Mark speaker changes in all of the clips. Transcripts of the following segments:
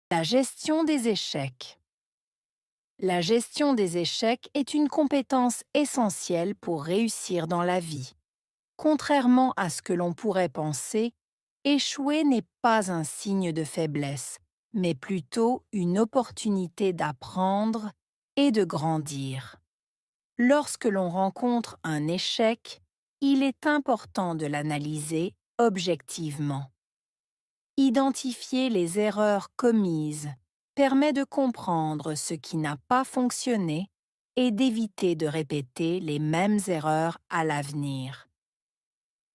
Speaker 1: La gestion des échecs. La gestion des échecs est une compétence essentielle pour réussir dans la vie. Contrairement à ce que l'on pourrait penser, échouer n'est pas un signe de faiblesse, mais plutôt une opportunité d'apprendre et de grandir. Lorsque l'on rencontre un échec, il est important de l'analyser objectivement. Identifier les erreurs commises permet de comprendre ce qui n'a pas fonctionné et d'éviter de répéter les mêmes erreurs à l'avenir.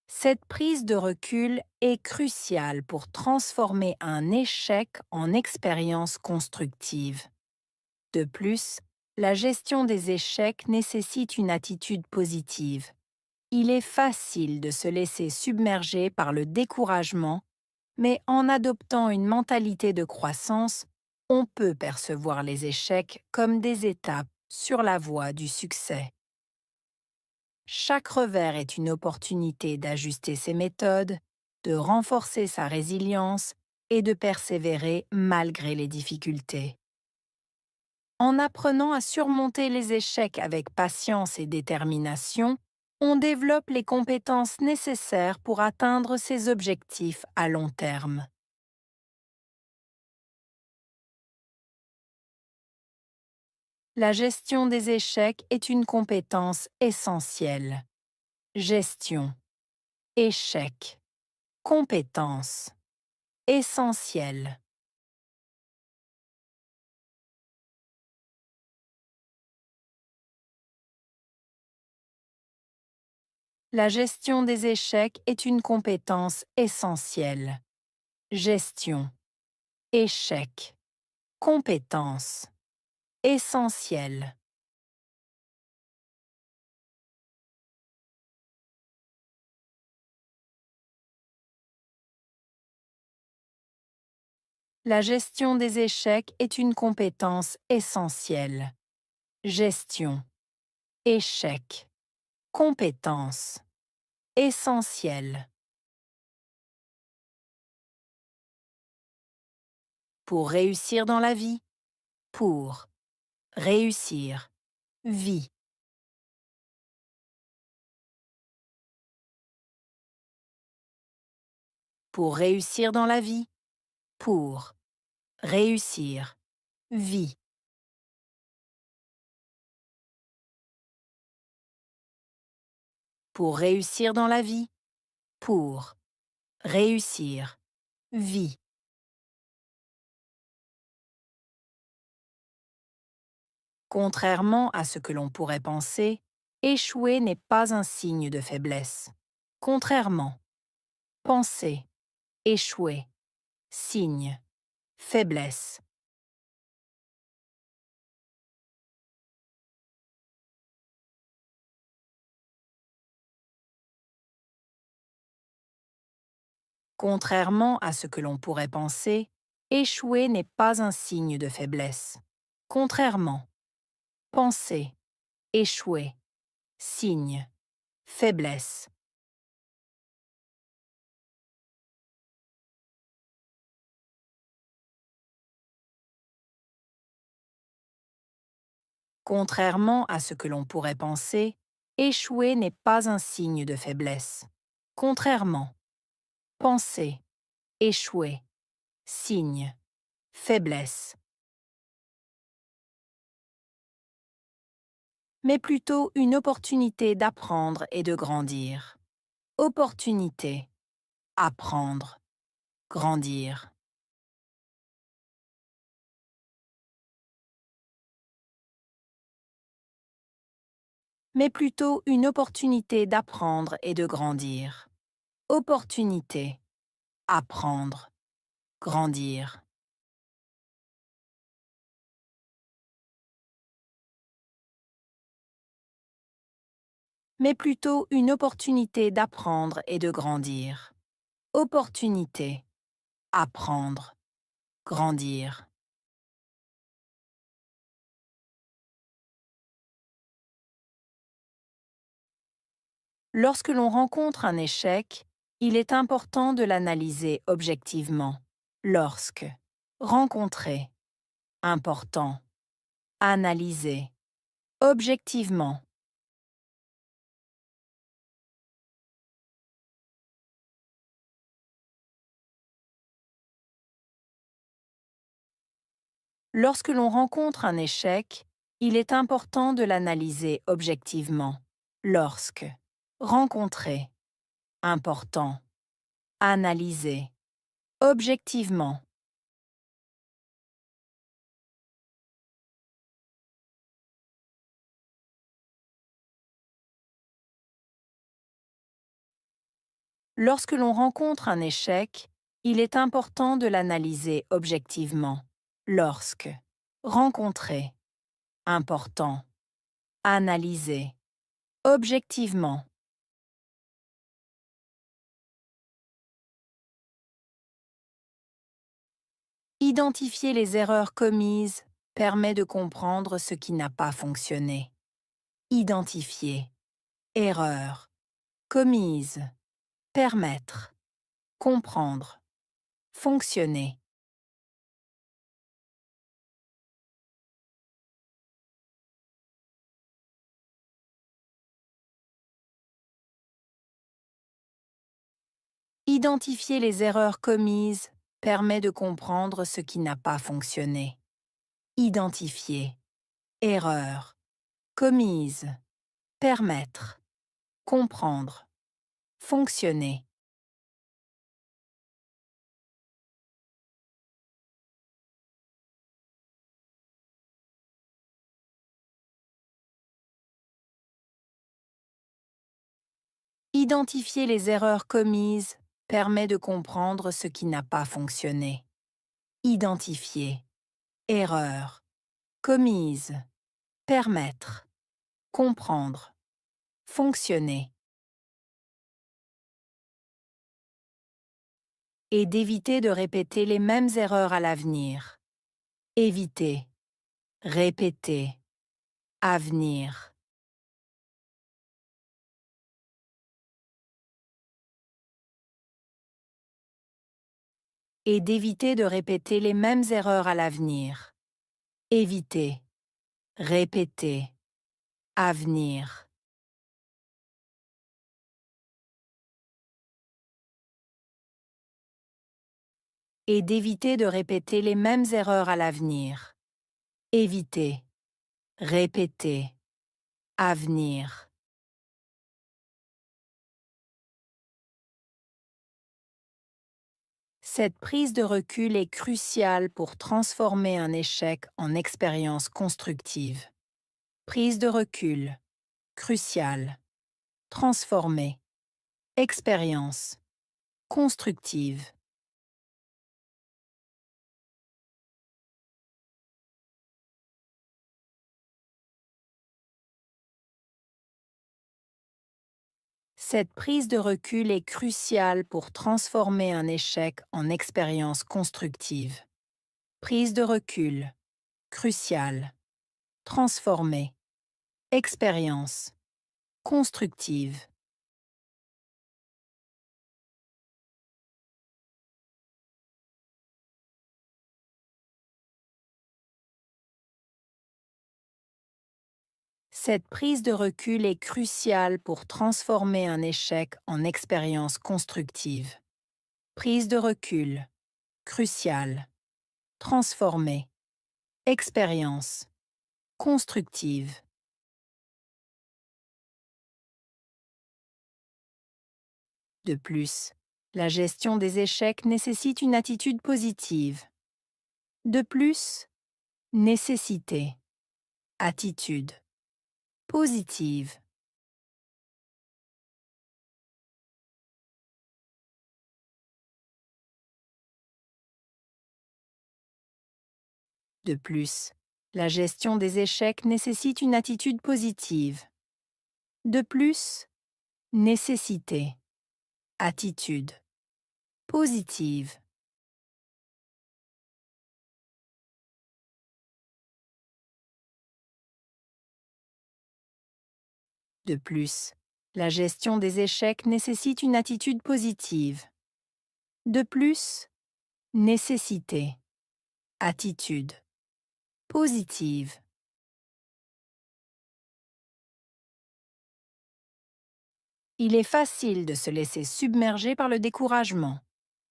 Speaker 1: Cette prise de recul est cruciale pour transformer un échec en expérience constructive. De plus, la gestion des échecs nécessite une attitude positive. Il est facile de se laisser submerger par le découragement, mais en adoptant une mentalité de croissance, on peut percevoir les échecs comme des étapes sur la voie du succès. Chaque revers est une opportunité d'ajuster ses méthodes, de renforcer sa résilience et de persévérer malgré les difficultés. En apprenant à surmonter les échecs avec patience et détermination, on développe les compétences nécessaires pour atteindre ses objectifs à long terme. La gestion des échecs est une compétence essentielle. Gestion, échec, compétence, essentielle. La gestion des échecs est une compétence essentielle. Gestion, échec, compétence, essentielle. La gestion des échecs est une compétence essentielle. Gestion, échec, compétence, essentielle. Pour réussir dans la vie. Pour réussir. Vie. Pour réussir dans la vie. Pour réussir. Vie. Pour réussir dans la vie. Pour réussir. Vie. Contrairement à ce que l'on pourrait penser, échouer n'est pas un signe de faiblesse. Contrairement, penser, échouer, signe, faiblesse. Contrairement à ce que l'on pourrait penser, échouer n'est pas un signe de faiblesse. Contrairement, penser, échouer, signe, faiblesse. Contrairement à ce que l'on pourrait penser, échouer n'est pas un signe de faiblesse. Contrairement, penser, échouer, signe, faiblesse. Mais plutôt une opportunité d'apprendre et de grandir. Opportunité, apprendre, grandir. Mais plutôt une opportunité d'apprendre et de grandir. Opportunité, apprendre, grandir. Mais plutôt une opportunité d'apprendre et de grandir. Opportunité, apprendre, grandir. Lorsque l'on rencontre un échec, il est important de l'analyser objectivement. Lorsque rencontrer, important, analyser, objectivement. Lorsque l'on rencontre un échec, il est important de l'analyser objectivement. Lorsque, rencontrer, important, analyser, objectivement. Lorsque l'on rencontre un échec, il est important de l'analyser objectivement. Lorsque, rencontrer, important, analyser, objectivement. Identifier les erreurs commises permet de comprendre ce qui n'a pas fonctionné. Identifier, erreur, commise, permettre, comprendre, fonctionner. Identifier les erreurs commises permet de comprendre ce qui n'a pas fonctionné. Identifier, erreur, commise, permettre, comprendre, fonctionner. Identifier les erreurs commises permet de comprendre ce qui n'a pas fonctionné. Identifier, erreur, commise, permettre, comprendre, fonctionner. Et d'éviter de répéter les mêmes erreurs à l'avenir. Éviter, répéter, avenir. Et d'éviter de répéter les mêmes erreurs à l'avenir. Éviter, répéter, avenir. Et d'éviter de répéter les mêmes erreurs à l'avenir. Éviter, répéter, avenir. Cette prise de recul est cruciale pour transformer un échec en expérience constructive. Prise de recul, cruciale. Transformer, expérience, constructive. Cette prise de recul est cruciale pour transformer un échec en expérience constructive. Prise de recul, cruciale. Transformer, expérience, constructive. Cette prise de recul est cruciale pour transformer un échec en expérience constructive. Prise de recul, cruciale. Transformer, expérience, constructive. De plus, la gestion des échecs nécessite une attitude positive. De plus, nécessité, attitude, positive. De plus, la gestion des échecs nécessite une attitude positive. De plus, nécessité, attitude, positive. De plus, la gestion des échecs nécessite une attitude positive. De plus, nécessité, Attitude. Positive. Il est facile de se laisser submerger par le découragement.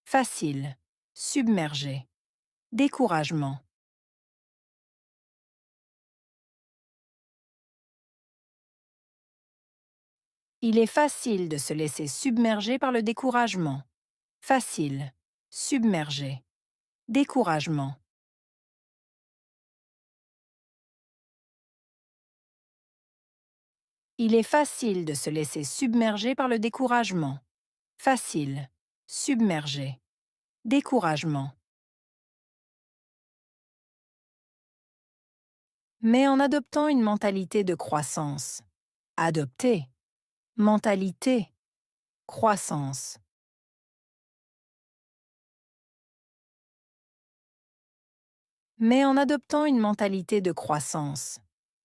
Speaker 1: Facile. Submerger. Découragement. Il est facile de se laisser submerger par le découragement. Facile. Submerger. Découragement. Il est facile de se laisser submerger par le découragement. Facile. Submerger. Découragement. Mais en adoptant une mentalité de croissance. Adopter. Mentalité. Croissance. Mais en adoptant une mentalité de croissance.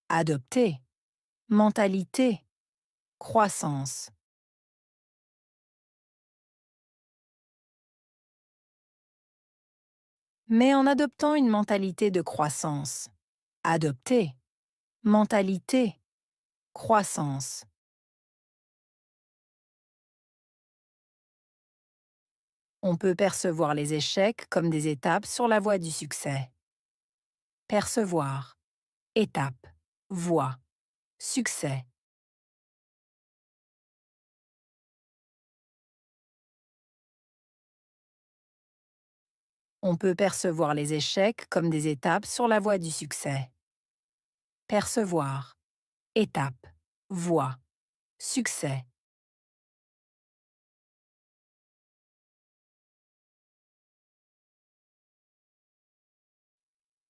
Speaker 1: Adopter. Mentalité. Croissance. Mais en adoptant une mentalité de croissance. Adopter. Mentalité. Croissance. On peut percevoir les échecs comme des étapes sur la voie du succès. Percevoir. Étape. Voie. Succès. On peut percevoir les échecs comme des étapes sur la voie du succès. Percevoir. Étape. Voie. Succès.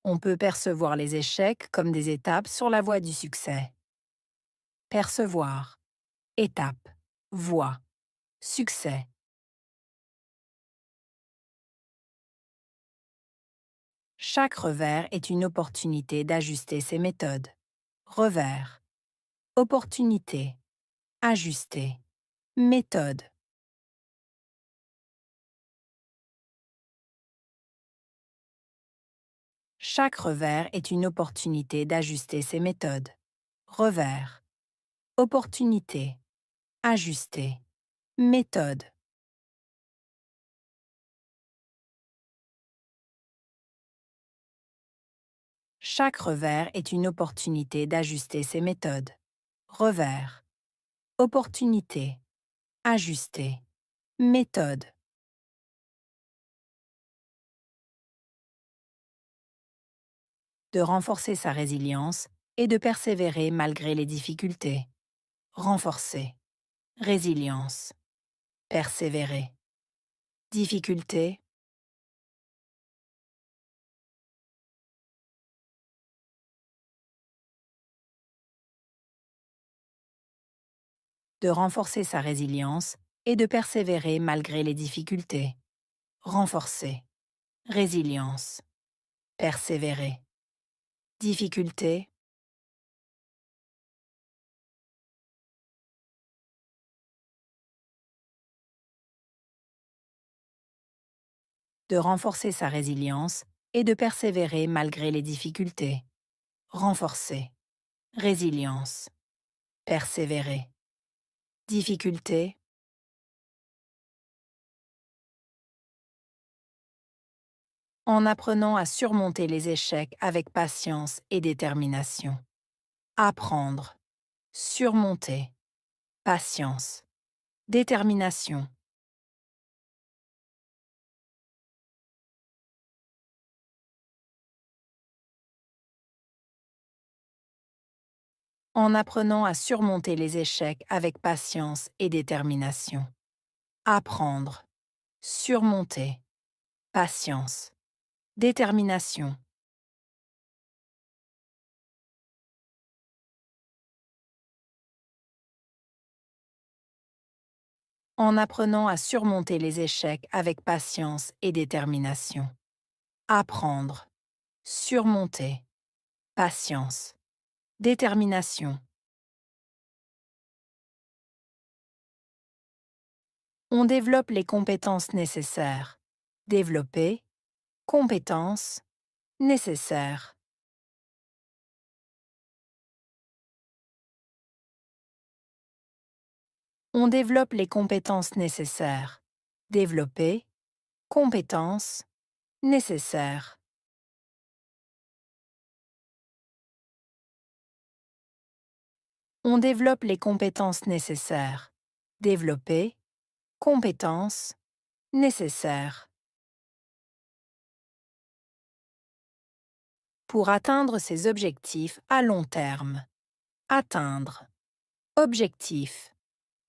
Speaker 1: On peut percevoir les échecs comme des étapes sur la voie du succès. Percevoir. Étape. Voie. Succès. Chaque revers est une opportunité d'ajuster ses méthodes. Revers. Opportunité. Ajuster. Méthode. Chaque revers est une opportunité d'ajuster ses méthodes. Revers. Opportunité. Ajuster. Méthode. Chaque revers est une opportunité d'ajuster ses méthodes. Revers. Opportunité. Ajuster. Méthode. De renforcer sa résilience et de persévérer malgré les difficultés. Renforcer. Résilience. Persévérer. Difficulté. De renforcer sa résilience et de persévérer malgré les difficultés. Renforcer. Résilience. Persévérer. Difficulté. De renforcer sa résilience et de persévérer malgré les difficultés. Renforcer. Résilience. Persévérer. Difficulté. En apprenant à surmonter les échecs avec patience et détermination. Apprendre. Surmonter. Patience. Détermination. En apprenant à surmonter les échecs avec patience et détermination. Apprendre. Surmonter. Patience. Détermination. En apprenant à surmonter les échecs avec patience et détermination. Apprendre. Surmonter. Patience. Détermination. On développe les compétences nécessaires. Développer. Compétences. nécessaire. On développe les compétences nécessaires. Développer, compétences, nécessaires. On développe les compétences nécessaires. Développer, compétences, nécessaires. Pour atteindre ses objectifs à long terme. Atteindre. Objectif.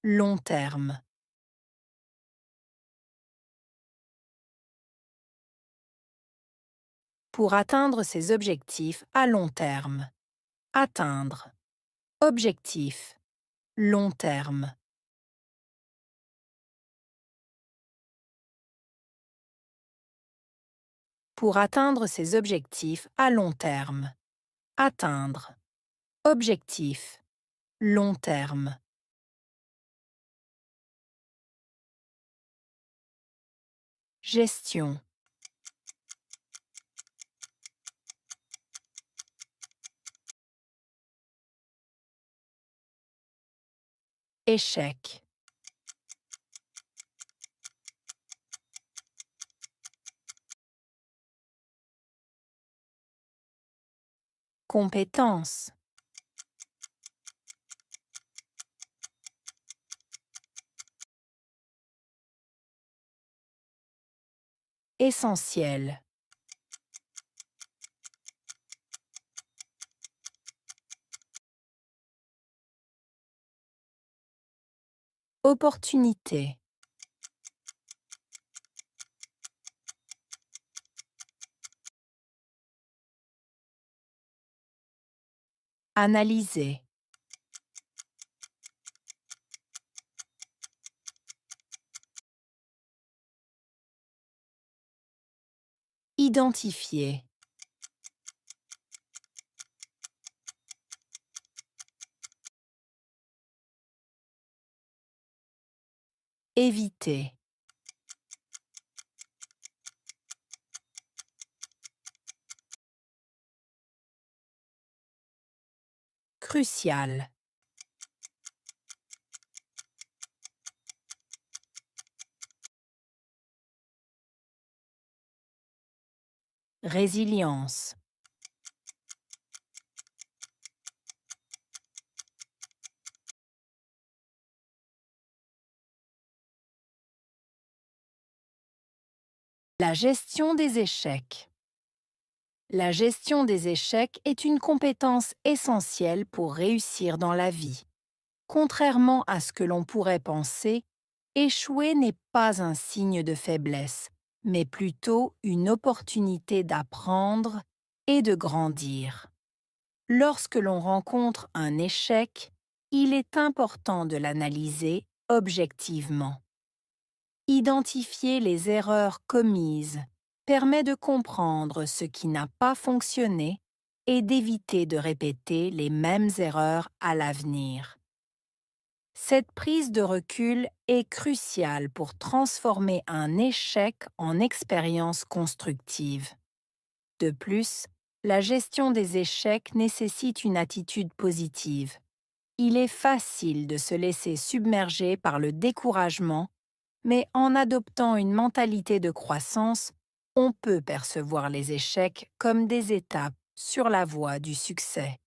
Speaker 1: Long terme. Pour atteindre ses objectifs à long terme. Atteindre. Objectif. Long terme. Pour atteindre ses objectifs à long terme. Atteindre. Objectif. Long terme. Gestion. Échec. Compétence. Essentiel. Opportunité. Analyser. Identifier. Éviter. Crucial. Résilience. La gestion des échecs. La gestion des échecs est une compétence essentielle pour réussir dans la vie. Contrairement à ce que l'on pourrait penser, échouer n'est pas un signe de faiblesse, mais plutôt une opportunité d'apprendre et de grandir. Lorsque l'on rencontre un échec, il est important de l'analyser objectivement. Identifier les erreurs commises permet de comprendre ce qui n'a pas fonctionné et d'éviter de répéter les mêmes erreurs à l'avenir. Cette prise de recul est cruciale pour transformer un échec en expérience constructive. De plus, la gestion des échecs nécessite une attitude positive. Il est facile de se laisser submerger par le découragement, mais en adoptant une mentalité de croissance, on peut percevoir les échecs comme des étapes sur la voie du succès.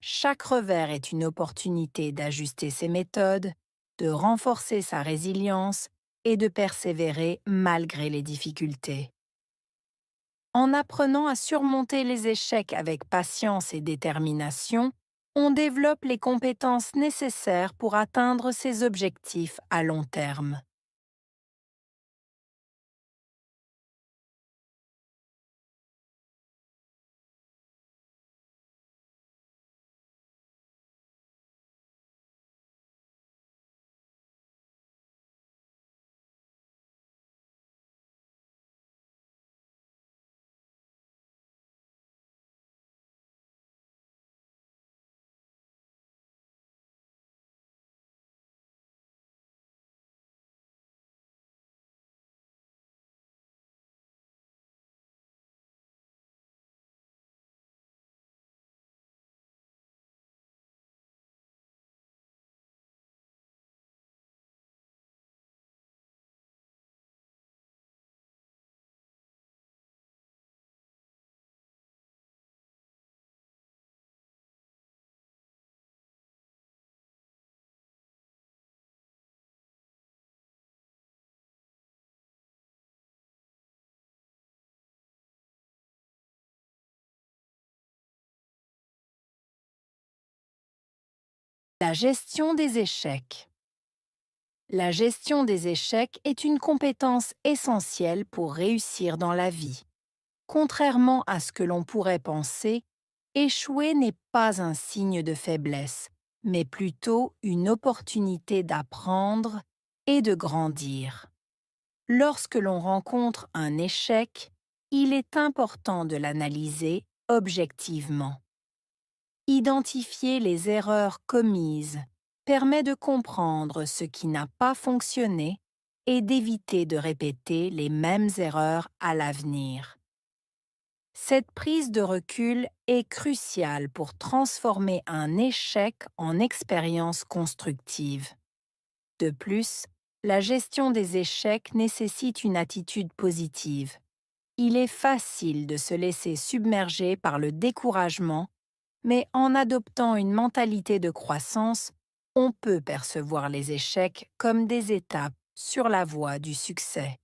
Speaker 1: Chaque revers est une opportunité d'ajuster ses méthodes, de renforcer sa résilience et de persévérer malgré les difficultés. En apprenant à surmonter les échecs avec patience et détermination, on développe les compétences nécessaires pour atteindre ses objectifs à long terme. La gestion des échecs. La gestion des échecs est une compétence essentielle pour réussir dans la vie. Contrairement à ce que l'on pourrait penser, échouer n'est pas un signe de faiblesse, mais plutôt une opportunité d'apprendre et de grandir. Lorsque l'on rencontre un échec, il est important de l'analyser objectivement. Identifier les erreurs commises permet de comprendre ce qui n'a pas fonctionné et d'éviter de répéter les mêmes erreurs à l'avenir. Cette prise de recul est cruciale pour transformer un échec en expérience constructive. De plus, la gestion des échecs nécessite une attitude positive. Il est facile de se laisser submerger par le découragement, mais en adoptant une mentalité de croissance, on peut percevoir les échecs comme des étapes sur la voie du succès.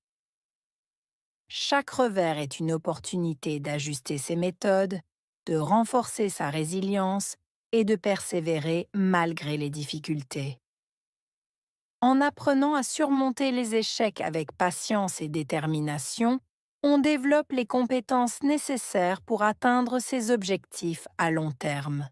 Speaker 1: Chaque revers est une opportunité d'ajuster ses méthodes, de renforcer sa résilience et de persévérer malgré les difficultés. En apprenant à surmonter les échecs avec patience et détermination, on développe les compétences nécessaires pour atteindre ses objectifs à long terme.